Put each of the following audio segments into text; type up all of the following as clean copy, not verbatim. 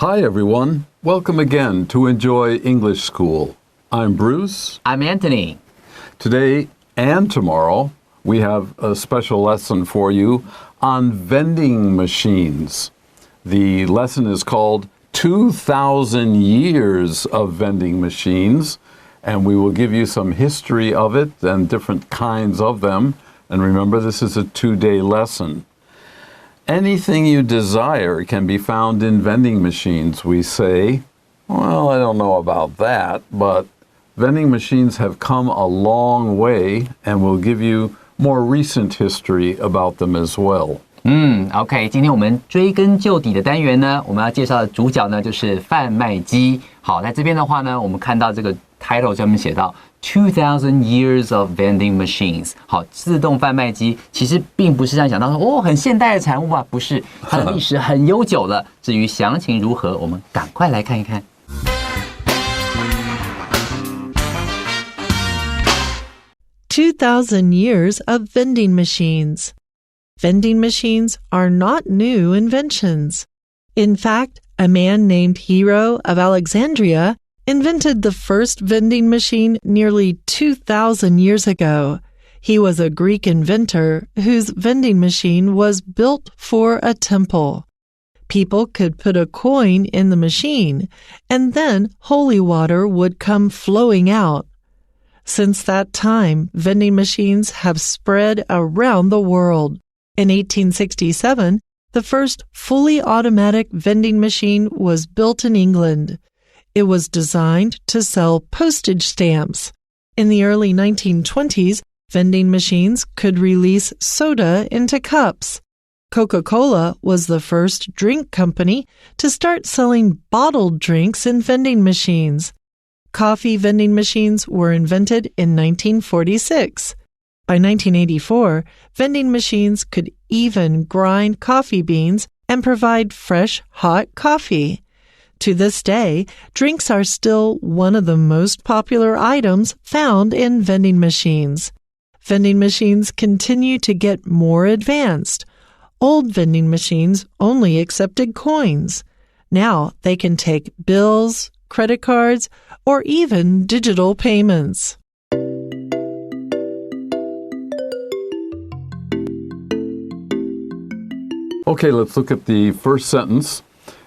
Hi, everyone. Welcome again to Enjoy English School. I'm Bruce. I'm Antony. Today and tomorrow, we have a special lesson for you on vending machines. The lesson is called 2,000 Years of Vending Machines, and we will give you some history of it and different kinds of them. And remember, this is a 2-day lesson. Anything you desire can be found in vending machines, we say. Well, I don't know about that, but vending machines have come a long way, and we'll give you more recent history about them as well. OK， 今天我们追根究底的单元呢，我们要介绍的主角呢就是贩卖机。好，在这边的话呢，我们看到这个 title 上面写到 2,000 years of vending machines。好，自动贩卖机其实并不是让想到说很现代的产物啊，不是，它的历史很悠久了。至于详情如何，我们赶快来看一看。2,000 years of vending machines. Vending machines are not new inventions. In fact, a man named Hero of Alexandria invented the first vending machine nearly 2,000 years ago. He was a Greek inventor whose vending machine was built for a temple. People could put a coin in the machine, and then holy water would come flowing out. Since that time, vending machines have spread around the world. In 1867, the first fully automatic vending machine was built in England. It was designed to sell postage stamps. In the early 1920s, vending machines could release soda into cups. Coca-Cola was the first drink company to start selling bottled drinks in vending machines. Coffee vending machines were invented in 1946. By 1984, vending machines could even grind coffee beans and provide fresh, hot coffee. To this day, drinks are still one of the most popular items found in vending machines. Vending machines continue to get more advanced. Old vending machines only accepted coins. Now they can take bills, credit cards, or even digital payments. Okay, let's look at the first sentence.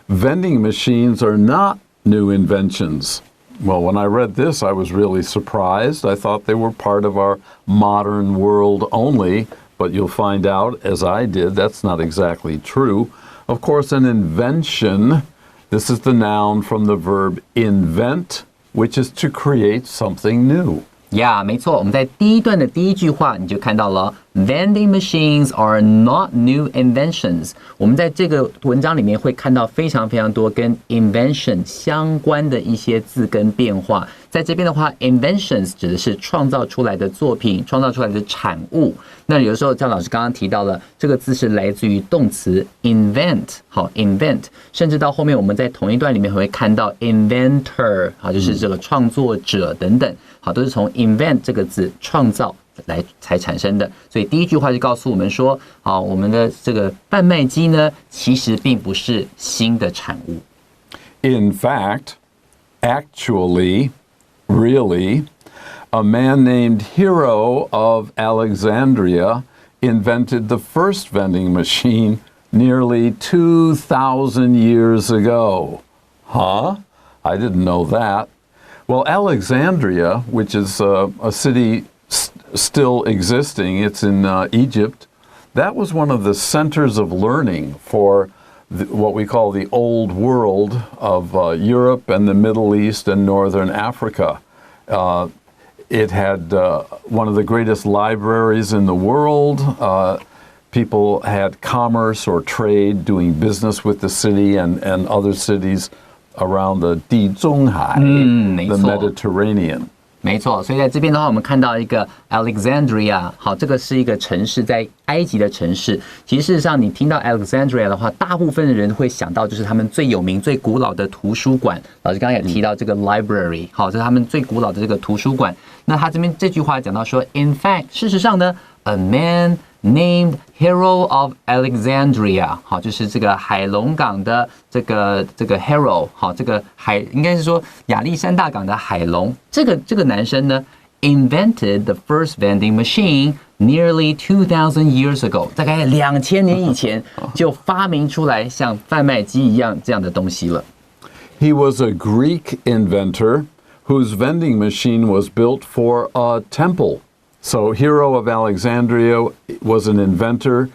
Vending machines are not new inventions. Well, when I read this, I was really surprised. I thought they were part of our modern world only, but you'll find out, as I did, that's not exactly true. Of course, an invention, this is the noun from the verb invent, which is to create something new. Yeah, 没错，我们在第一段的第一句话你就看到了 Vending machines are not new inventions. 我们在这个文章里面会看到非常非常多跟 invention 相关的一些字根变化。在这边的话 inventions 指的是创造出来的作品，创造出来的产物。那有的时候像老师刚刚提到了，这个字是来自于动词 invent， 好 invent， 甚至到后面我们在同一段里面会看到 inventor， 好就是这个创作者等等，好都是从 invent 这个字创造来才产生的。所以第一句话就告诉我们说，好，我们的这个贩卖机呢，其实并不是新的产物。In fact, actually, really, a man named Hero of Alexandria invented the first vending machine nearly 2,000 years ago. Huh? I didn't know that. Well, Alexandria, which is a city still existing, it's in Egypt, that was one of the centers of learning for what we call the old world of Europe and the Middle East and Northern Africa. It had one of the greatest libraries in the world. People had commerce or trade, doing business with the city and other cities around the 地中海, the Mediterranean. 没错，所以在这边的话，我们看到一个 Alexandria， 好，这个是一个城市，在埃及的城市。其实事实上，你听到 Alexandria 的话，大部分的人会想到就是他们最有名、最古老的图书馆。老师刚刚也提到这个 library， 好，这是他们最古老的这个图书馆。那他这边这句话讲到说 ，in fact， 事实上呢 ，a man named hero of Alexandria， 好，就是这个海龙港的这个 hero， 好，这个应该是说亚历山大港的海龙。这个男生呢 ，invented the first vending machine nearly 2,000 years ago， 大概2000年以前就发明出来像贩卖机一样这样的东西了。He was a Greek inventor whose vending machine was built for a temple. So, Hero of Alexandria was an inventor,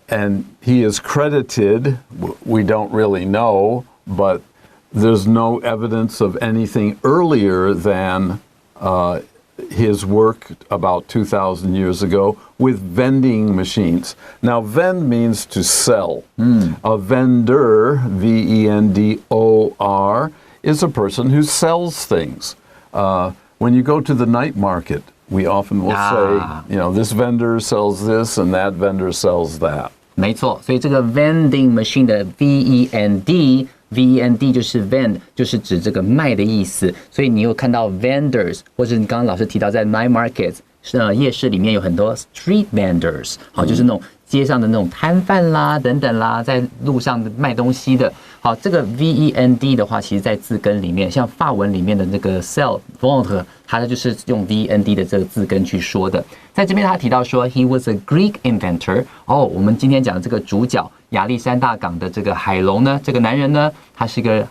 and he is credited, we don't really know, but there's no evidence of anything earlier than his work about 2,000 years ago with vending machines. Now, vend means to sell. A vendor, V-E-N-D-O-R, is a person who sells things. When you go to the night market, we often will say, this vendor sells this and that vendor sells that. 没错，所以这个 vending machine 的 V-E-N-D 就是 vend， 就是指这个卖的意思。所以你有看到 vendors， 或者你刚刚老师提到在 night markets， 夜市里面有很多 street vendors， 好，就是那种街上的那种摊贩啦，等等啦，在路上卖东西的。好，这个 V-E-N-D 的话，其实在字根里面，像法文里面的那个 sell、vendre， 它就是用 V-E-N-D 的这个字根去说的。在这边他提到说 ，He was a Greek inventor。哦，我们今天讲的这个主角亚历山大港的这个海龙呢，这个男人呢，他是个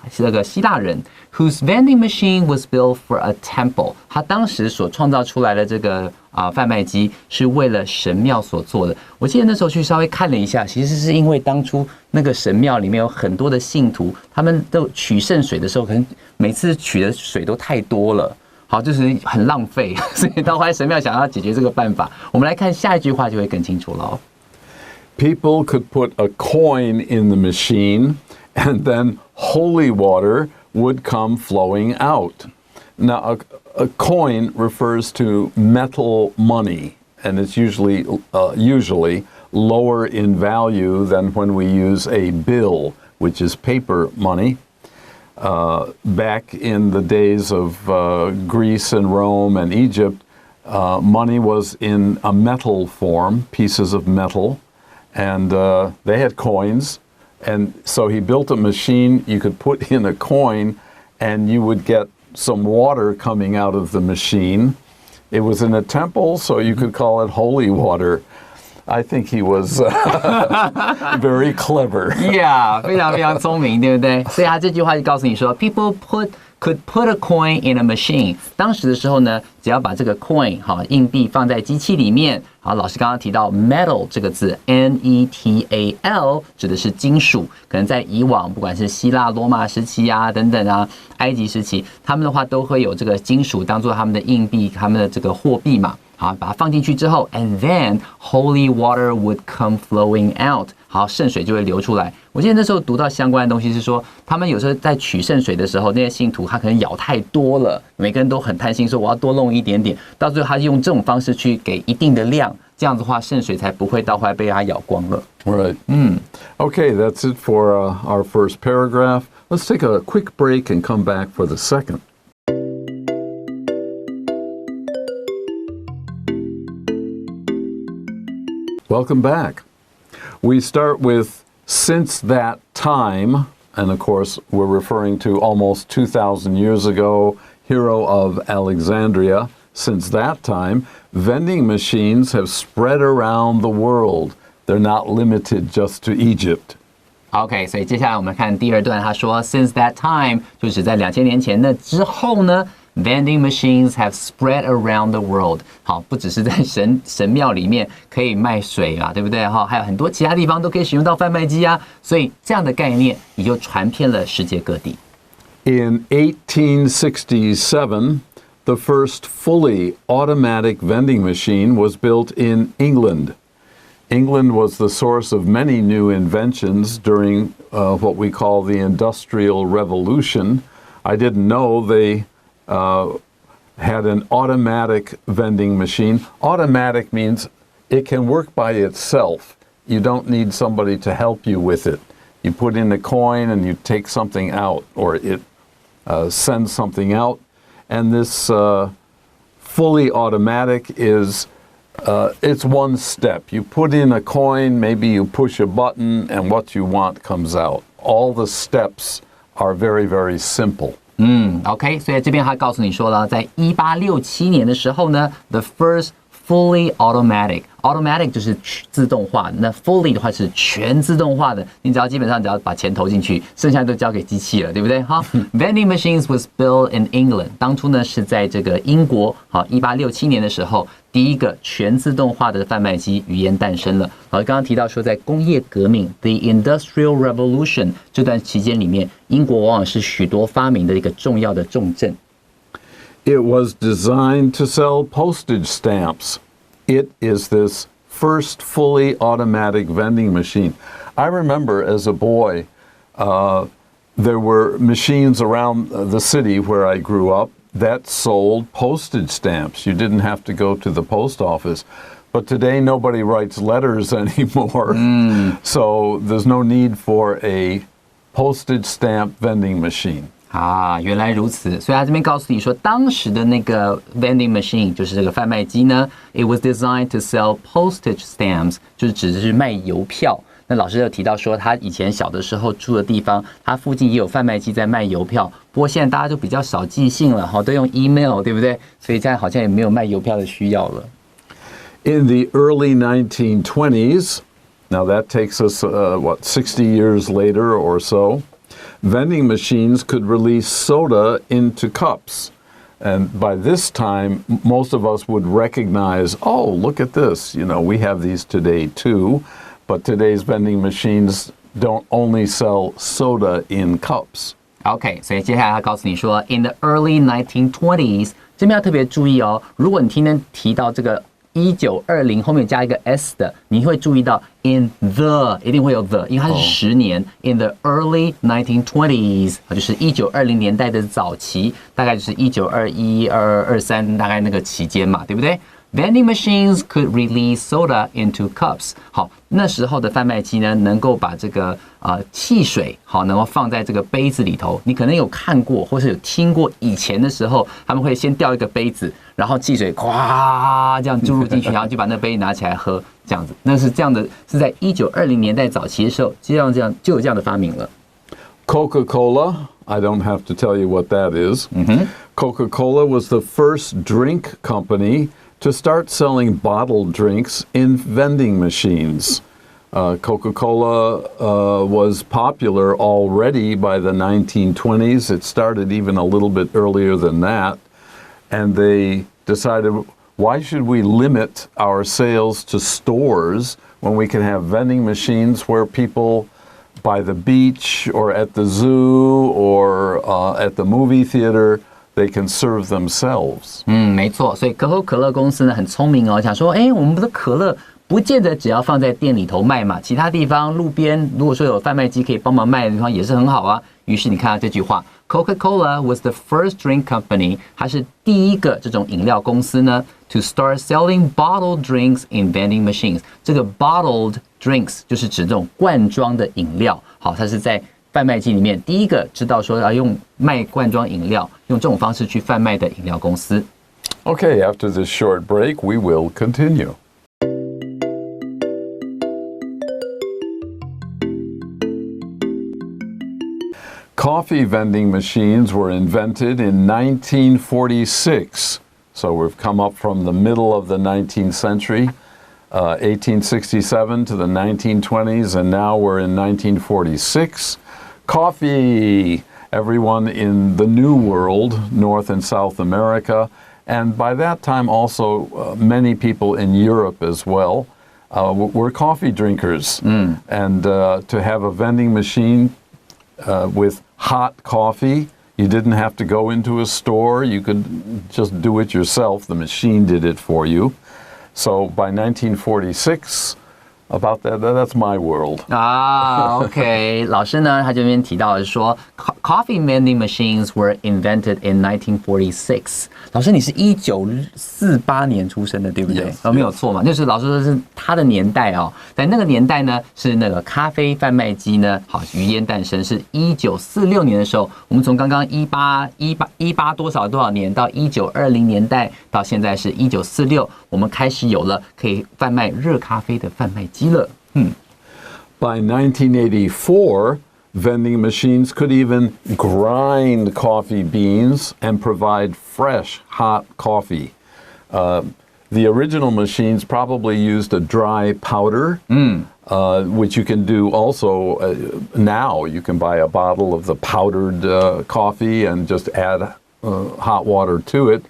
希腊人 ，whose vending machine was built for a temple。他当时所创造出来的这个贩卖机是为了神庙所做的。我记得那时候去稍微看了一下，其实是因为当初那个神庙里面有很多的信徒，他们都取圣水的时候，可能每次取的水都太多了。好，就是很浪费，所以到后来神庙想要解决这个办法。我们来看下一句话就会更清楚了。People could put a coin in the machine, and then holy water would come flowing out. Now, a coin refers to metal money, and it's usually lower in value than when we use a bill, which is paper money. Back in the days of Greece and Rome and Egypt, money was in a metal form, pieces of metal, and they had coins. And so he built a machine you could put in a coin, and you would get some water coming out of the machine. It was in a temple, so you could call it holy water. I think he was very clever. Yeah， 非常非常聪明，对不对？所以他这句话就告诉你说 ，People could put a coin in a machine。当时的时候呢，只要把这个 coin 好硬币放在机器里面，好，老师刚刚提到 metal 这个字 ，N-E-T-A-L 指的是金属。可能在以往，不管是希腊、罗马时期啊等等啊，埃及时期，他们的话都会有这个金属当做他们的硬币、他们的这个货币嘛。好，把它放进去之后 ，and then holy water would come flowing out。好，圣水就会流出来。我记得那时候读到相关的东西是说，他们有时候在取圣水的时候，那些信徒他可能舀太多了，每个人都很贪心，说我要多弄一点点，到最后他用这种方式去给一定的量，这样子的话，圣水才不会到后来被他舀光了。Right. Okay, that's it for our first paragraph. Let's take a quick break and come back for the second. Welcome back. We start with since that time, and of course we're referring to almost 2,000 years ago, Hero of Alexandria. Since that time, vending machines have spread around the world. They're not limited just to Egypt. OK， 所以接下来我们看第二段，他说 Since that time 就是在2000年前那之后呢，Vending machines have spread around the world。好，不只是在神庙里面可以卖水啊，对不对？哈，还有很多其他地方都可以使用到贩卖机啊，所以这样的概念也就传遍了世界各地。In 1867, the first fully automatic vending machine was built in England. England was the source of many new inventions during what we call the Industrial Revolution. I didn't know they had an automatic vending machine. Automatic means it can work by itself. You don't need somebody to help you with it. You put in a coin and you take something out, or it sends something out. And this fully automatic is It's one step. You put in a coin, maybe you push a button, and what you want comes out. All the steps are very, very simple. OK， 所以这边他告诉你说了，在1867年的时候呢 ，the first fully automatic 就是自动化，那 fully 的话是全自动化的，你基本上只要把钱投进去，剩下都交给机器了，对不对？哈，Vending machines was built in England， 当初呢是在这个英国，好，1867年的时候，第一个全自动化的贩卖机语言诞生了。好，刚刚提到说，在工业革命 （The Industrial Revolution） 这段期间里面，英国往往是许多发明的一个重要的重镇。It was designed to sell postage stamps. It is this first fully automatic vending machine. I remember as a boy, there were machines around the city where I grew up that sold postage stamps. You didn't have to go to the post office. But today, nobody writes letters anymore. So there's no need for a postage stamp vending machine. 啊，原来如此，所以他这边告诉你说，当时的那个 vending machine 就是这个贩卖机呢 ，it was designed to sell postage stamps， 就是指的是卖邮票。那老师有提到说，他以前小的时候住的地方，他附近也有贩卖机在卖邮票。不过现在大家都比较少寄信了，哈，都用 email， 对不对？所以现在好像也没有卖邮票的需要了。In the early 1920s, now that takes us 60 years later or so.Vending machines could release soda into cups. And by this time, most of us would recognize, oh, look at this. You know, we have these today too. But today's vending machines don't only sell soda in cups. OK， 所以接下来他告诉你说 ，in the early 1920s， 这边要特别注意哦。如果你今天提到这个1920后面加一个 s 的，你会注意到 in the 一定会有 the， 因为它是10年。In the early 1920s， 就是1920年代的早期，大概就是1921、22、23大概那个期间嘛，对不对？Vending machines could release soda into cups。好，那时候的贩卖机呢，能够把这个汽水好，能够放在这个杯子里头。你可能有看过，或是有听过，以前的时候他们会先吊一个杯子，然后汽水咵这样注入进去，然后就把那杯拿起来喝，这样子。那是这样的，是在1920年代早期的时候，就有这样的发明了。Coca-Cola, I don't have to tell you what that is. Coca-Cola was the first drink company.To start selling bottled drinks in vending machines. Coca-Cola was popular already by the 1920s. It started even a little bit earlier than that. And they decided, why should we limit our sales to stores when we can have vending machines where people by the beach or at the zoo or at the movie theater,They can serve themselves. 没错，所以可口可乐公司呢很聪明哦，想说，我们的可乐不见得只要放在店里头卖嘛，其他地方路边如果说有贩卖机可以帮忙卖的地方也是很好啊。于是你看到这句话 ，Coca-Cola was the first drink company， 它是第一个这种饮料公司呢 ，to start selling bottled drinks in vending machines。这个 bottled drinks 就是指这种罐装的饮料，好，它是在贩卖机里面第一个知道说要用卖罐装饮料，用这种方式去贩卖的饮料公司。Okay, after this short break, we will continue. Coffee vending machines were invented in 1946. So we've come up from the middle of the 19th century, 1867 to the 1920s, and now we're in 1946.Coffee, everyone in the New World, North and South America, and by that time also many people in Europe as well, were coffee drinkers. And to have a vending machine with hot coffee, you didn't have to go into a store, you could just do it yourself, the machine did it for you. So by 1946, about that. That's my world. OK， 老师呢，他这边提到的是说 ，coffee vending machines were invented in 1946。老师，你是1948年出生的，对不对？ Yes, 没有错嘛，就是老师说是他的年代哦，在那个年代呢，是那个咖啡贩卖机呢，好，于焉诞生，是1946年的时候，我们从刚刚18多少年到1920年代，到现在是1946，我们开始有了可以贩卖热咖啡的贩卖机了。By 1984, vending machines could even grind coffee beans and provide fresh, hot coffee. The original machines probably used a dry powder, which you can do also now. You can buy a bottle of the powdered coffee and just add hot water to it.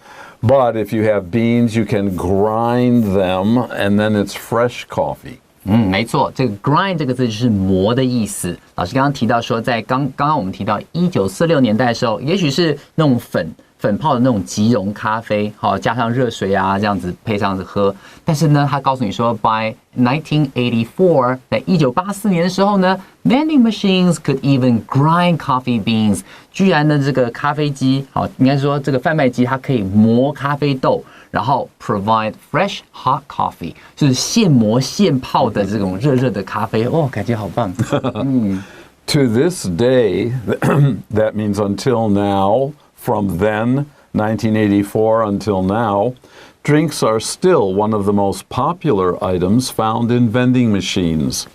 But if you have beans, you can grind them, and then it's fresh coffee. 没错，这个 grind 这个字就是磨的意思。老师刚刚提到说，在刚刚我们提到1946年代的时候，也许是那种粉泡的那种即溶咖啡，好加上热水啊，这样子配上着喝。但是呢，他告诉你说 ，by 1984，在1984年的时候呢 ，vending machines could even grind coffee beans。居然呢，这个咖啡机，好，应该说这个贩卖机它可以磨咖啡豆。然后 provide fresh hot coffee， 就是现磨现泡的这种热热的咖啡，哦，感觉好棒。To this day, that means until now, from then, 1984 until now, drinks are still one of the most popular items found in vending machines.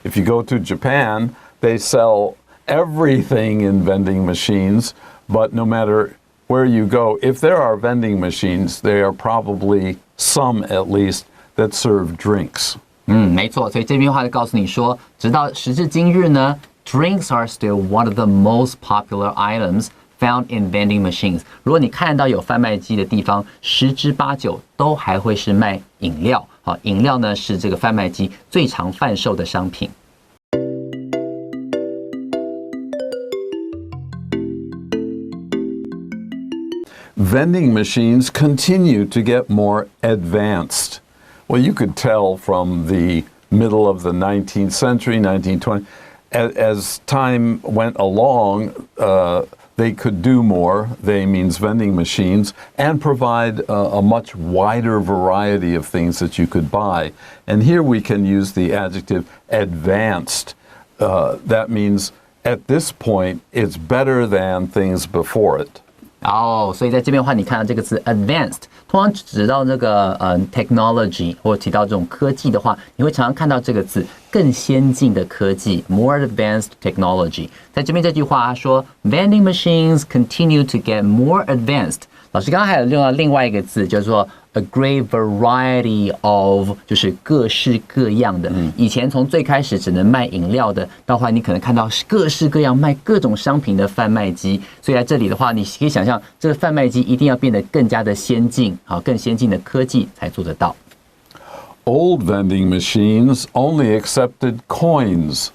If you go to Japan, they sell everything in vending machines, but no matter where you go, if there are vending machines, there are probably some at least that serve drinks. 没错，所以这边话就告诉你说，直到时至今日呢 ，drinks are still one of the most popular items found in vending machines。如果你看到有贩卖机的地方，10之8九都还会是卖饮料。好，饮料呢是这个贩卖机最常贩售的商品。Vending machines continue to get more advanced. Well, you could tell from the middle of the 19th century, 1920, as time went along, they could do more, they means vending machines, and provide a much wider variety of things that you could buy. And here we can use the adjective advanced. That means at this point, it's better than things before it. 所以在这边的话，你看到这个词 advanced， 通常指到这个technology 或者提到这种科技的话，你会常常看到这个字更先进的科技 more advanced technology。在这边这句话他说 vending machines continue to get more advanced。老师刚刚还有用到另外一个字叫做 a great variety of， 就是各式各样的。以前从最开始只能卖饮料的，到后来你可能看到各式各样卖各种商品的贩卖机。所以在这里的话，你可以想象这个贩卖机一定要变得更加的先进，好，更先进的科技才做得到。Old vending machines only accepted coins.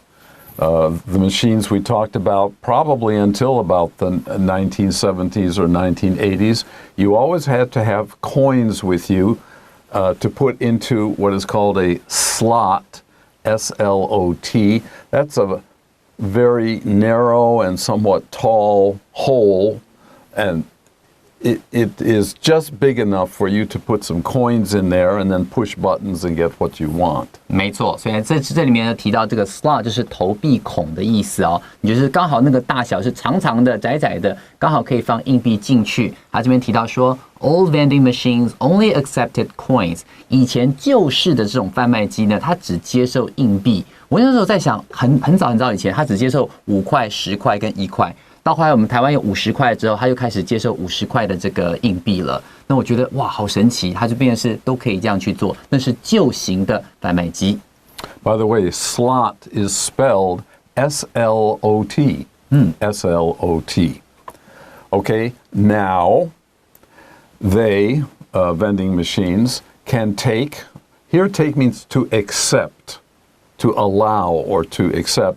The machines we talked about probably until about the 1970s or 1980s, you always had to have coins with you to put into what is called a slot, S-L-O-T. That's a very narrow and somewhat tall hole, and it is just big enough for you to put some coins in there and then push buttons and get what you want. 没错，所以这里面呢提到这个 slot 就是投币孔的意思哦，你就是刚好那个大小是长长的、窄窄的，刚好可以放硬币进去。他这边提到说 ，old vending machines only accepted coins。以前旧式的这种贩卖机呢，它只接受硬币。我那时候在想，很早以前，它只接受5块、10块跟1块。到后来我们台湾有50块之后，他又开始接受50块的这个硬币了。那我觉得哇，好神奇，它就变成是都可以这样去做。那是旧型的贩卖机。By the way, slot is spelled S-L-O-T. S-L-O-T. Okay, now they, vending machines, can take, here take means to accept, to allow or to accept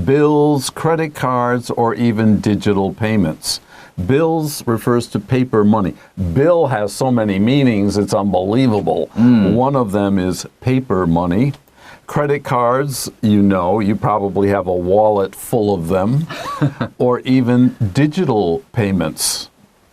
bills, credit cards, or even digital payments. Bills refers to paper money. Bill has so many meanings, it's unbelievable. One of them is paper money. Credit cards, you probably have a wallet full of them, or even digital payments.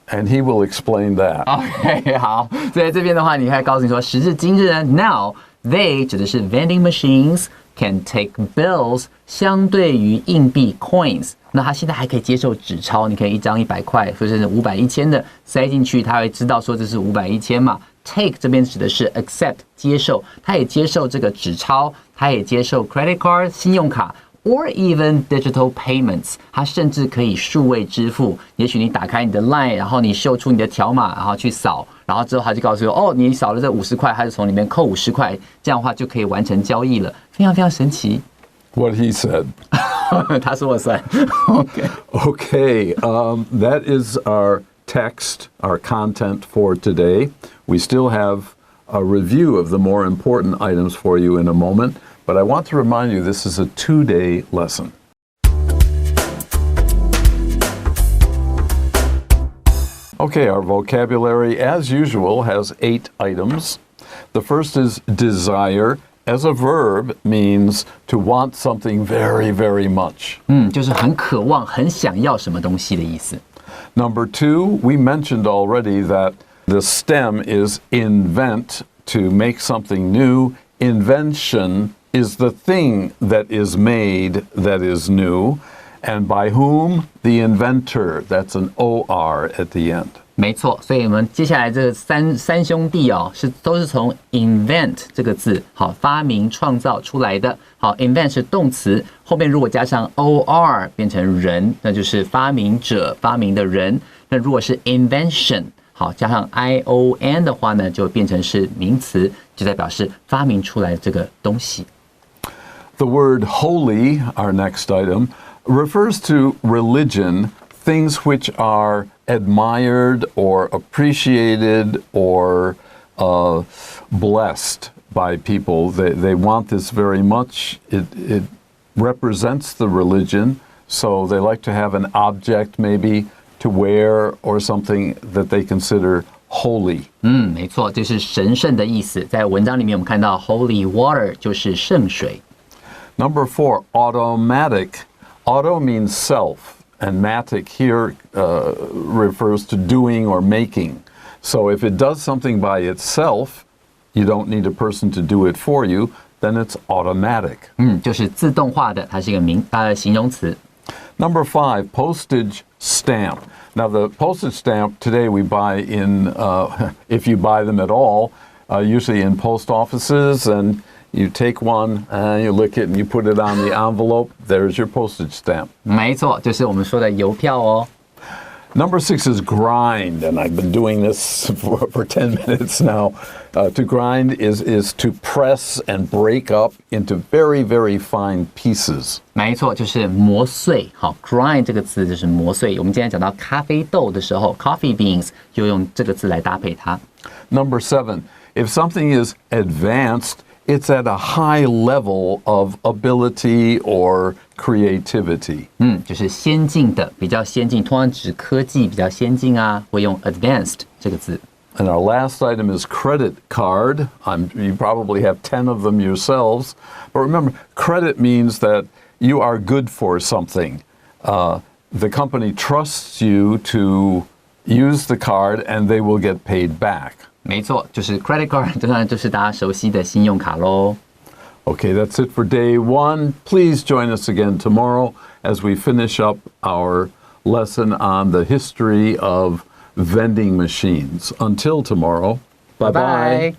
And he will explain that. OK， 好，所以这边的话，你可以告诉你说，时至今日呢 ，now they 指的是 vending machines can take bills， 相对于硬币 coins。那它现在还可以接受纸钞，你可以一张100块，或者是500、1000的塞进去，它会知道说这是500、1000嘛。Take 这边指的是 accept 接受，它也接受这个纸钞，它也接受 credit card 信用卡。Or even digital payments， 它甚至可以数位支付。也许你打开你的 LINE， 然后你秀出你的条码，然后去扫，然后之后它就告诉你，哦，你扫了这50块，它就从里面扣50块，这样的话就可以完成交易了，非常非常神奇。What he said. 他说了算。Okay, that is our text, our content for today. We still have a review of the more important items for you in a moment, but I want to remind you this is a 2-day lesson. Okay, our vocabulary, as usual, has 8 items. The first is desire. As a verb, means to want something very, very much. 就是很渴望、很想要什么东西的意思。Number 2, we mentioned already that the stem is invent, to make something new. Invention is the thing that is made that is new. And by whom? The inventor. That's an OR at the end. 没错，所以我们接下来这三兄弟哦，都是从 invent 这个字，好，发明创造出来的。好 ，invent 是动词，后面如果加上 or 变成人，那就是发明者、发明的人。那如果是 invention， 好，加上 ion 的话呢，就变成是名词，就代表是发明出来的这个东西。The word holy, our next item, refers to religion, things which are admired or appreciated or blessed by people. They want this very much. It represents the religion, so they like to have an object maybe to wear or something that they consider holy. 没错，就是神圣的意思。在文章里面我们看到 holy water 就是圣水。Number 4, automatic. Auto means self. And matic here refers to doing or making. So if it does something by itself, you don't need a person to do it for you, then it's automatic. 就是自动化的，它是一个形容词。Number 5, postage stamp. Now the postage stamp today we buy in, if you buy them at all, usually in post offices, and you take one and you lick it and you put it on the envelope. There's your postage stamp. 没错，就是我们说的邮票哦。Number 6 is grind, and I've been doing this for 10 minutes now. To grind is to press and break up into very, very fine pieces. 没错，就是磨碎。好 ，grind 这个词就是磨碎。我们今天讲到咖啡豆的时候 ，coffee beans 就用这个字来搭配它。Number 7, if something is advanced, it's at a high level of ability or creativity. 就是先进的，比较先进，通常指科技比较先进啊，会用 advanced 这个字。And our last item is credit card. You probably have 10 of them yourselves. But remember, credit means that you are good for something. The company trusts you to use the card and they will get paid back. 没错，就是 credit card， 当然就是大家熟悉的信用卡咯。Okay, that's it for day 1. Please join us again tomorrow as we finish up our lesson on the history of vending machines. Until tomorrow, bye-bye.